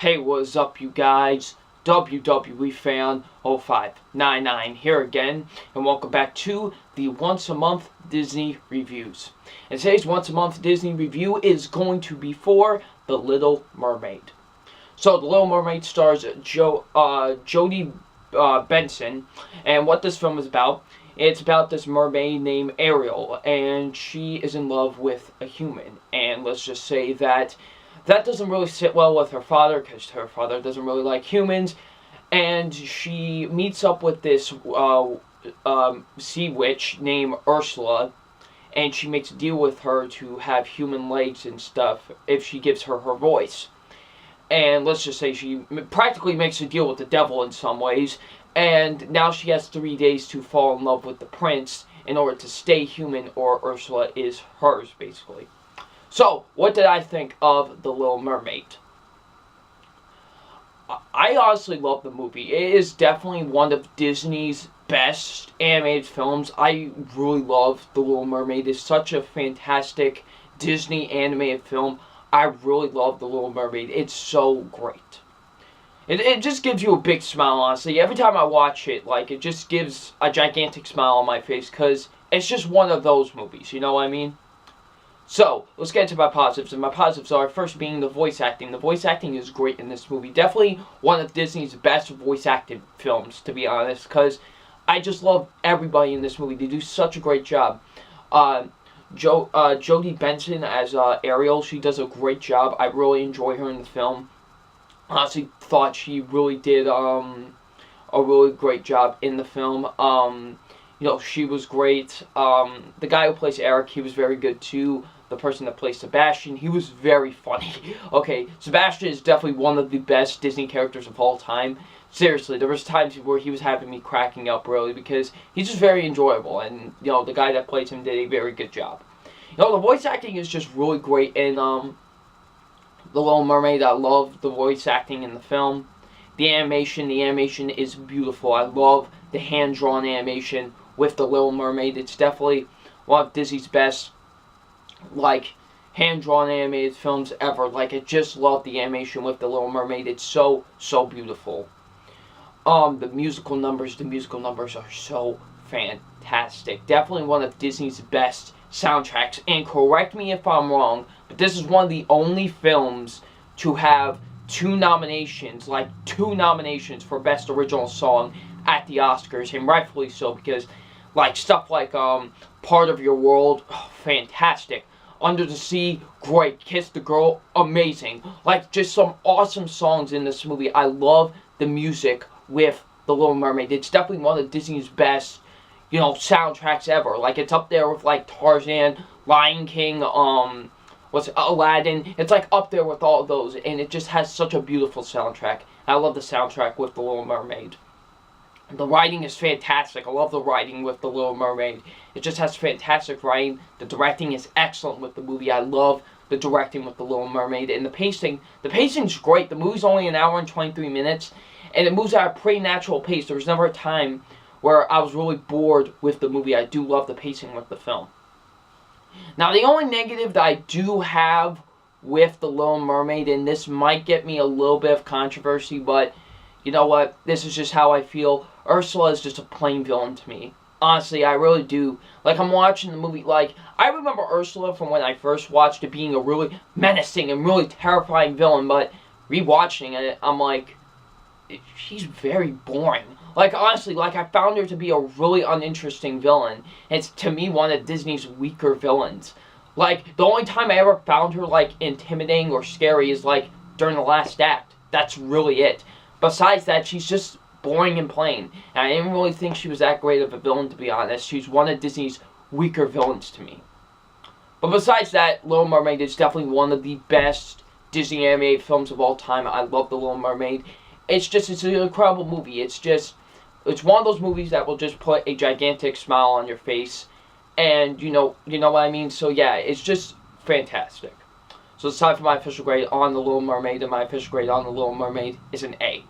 Hey, what's up, you guys? WWE Fan 0599 here again, and welcome back to the Once a Month Disney Reviews. And today's Once a Month Disney Review is going to be for The Little Mermaid. So, The Little Mermaid stars Jodie Benson, and what this film is about, it's about this mermaid named Ariel, and she is in love with a human, and let's just say that doesn't really sit well with her father, because her father doesn't really like humans, and she meets up with this sea witch named Ursula, and she makes a deal with her to have human legs and stuff if she gives her her voice. And let's just say she practically makes a deal with the devil in some ways, and now she has 3 days to fall in love with the prince in order to stay human, or Ursula is hers, basically. So, what did I think of The Little Mermaid? I honestly love the movie. It is definitely one of Disney's best animated films. I really love The Little Mermaid. It's such a fantastic Disney animated film. I really love The Little Mermaid. It's so great. It just gives you a big smile, honestly. Every time I watch it, it just gives a gigantic smile on my face, because it's just one of those movies, you know what I mean? So, let's get into my positives, and my positives are, first being the voice acting. The voice acting is great in this movie. Definitely one of Disney's best voice acted films, to be honest, because I just love everybody in this movie. They do such a great job. Jodie Benson as Ariel, she does a great job. I really enjoy her in the film. Honestly, thought she really did a really great job in the film. She was great. The guy who plays Eric, he was very good too. The person that plays Sebastian, he was very funny. Okay, Sebastian is definitely one of the best Disney characters of all time. Seriously, there was times where he was having me cracking up, really, because he's just very enjoyable, and, the guy that plays him did a very good job. The voice acting is just really great in, The Little Mermaid. I love the voice acting in the film. The animation is beautiful. I love the hand-drawn animation with The Little Mermaid. It's definitely one of Disney's best, hand-drawn animated films ever. I just love the animation with The Little Mermaid. It's so, so beautiful. The musical numbers are so fantastic. Definitely one of Disney's best soundtracks. And correct me if I'm wrong, but this is one of the only films to have two nominations for Best Original Song at the Oscars, and rightfully so, because stuff like Part of Your World, fantastic. Under the Sea, great. Kiss the Girl, amazing. Just some awesome songs in this movie. I love the music with The Little Mermaid. It's definitely one of Disney's best, soundtracks ever. It's up there with Tarzan, Lion King, Aladdin. It's up there with all of those, and it just has such a beautiful soundtrack. I love the soundtrack with The Little Mermaid. The writing is fantastic. I love the writing with The Little Mermaid. It just has fantastic writing. The directing is excellent with the movie. I love the directing with The Little Mermaid. And the pacing's great. The movie's only an hour and 23 minutes, and it moves at a pretty natural pace. There was never a time where I was really bored with the movie. I do love the pacing with the film. Now, the only negative that I do have with The Little Mermaid, and this might get me a little bit of controversy, but you know what? This is just how I feel. Ursula is just a plain villain to me. Honestly, I really do. I'm watching the movie, I remember Ursula from when I first watched it being a really menacing and really terrifying villain, but rewatching it, I'm she's very boring. Honestly, I found her to be a really uninteresting villain. It's, to me, one of Disney's weaker villains. The only time I ever found her, intimidating or scary is, during the last act. That's really it. Besides that, she's just boring and plain. And I didn't really think she was that great of a villain, to be honest. She's one of Disney's weaker villains to me. But besides that, Little Mermaid is definitely one of the best Disney animated films of all time. I love The Little Mermaid. It's an incredible movie. It's one of those movies that will just put a gigantic smile on your face. And, you know what I mean? So, yeah, it's just fantastic. So it's time for my official grade on The Little Mermaid, and my official grade on The Little Mermaid is an A.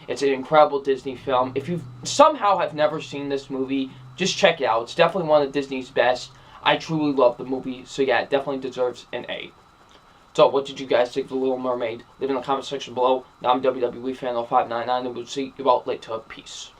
It's an incredible Disney film. If you somehow have never seen this movie, just check it out. It's definitely one of Disney's best. I truly love the movie, so yeah, it definitely deserves an A. So, what did you guys think of The Little Mermaid? Leave in the comment section below. Now, I'm WWE Fan 0599, and we'll see you all later. Peace.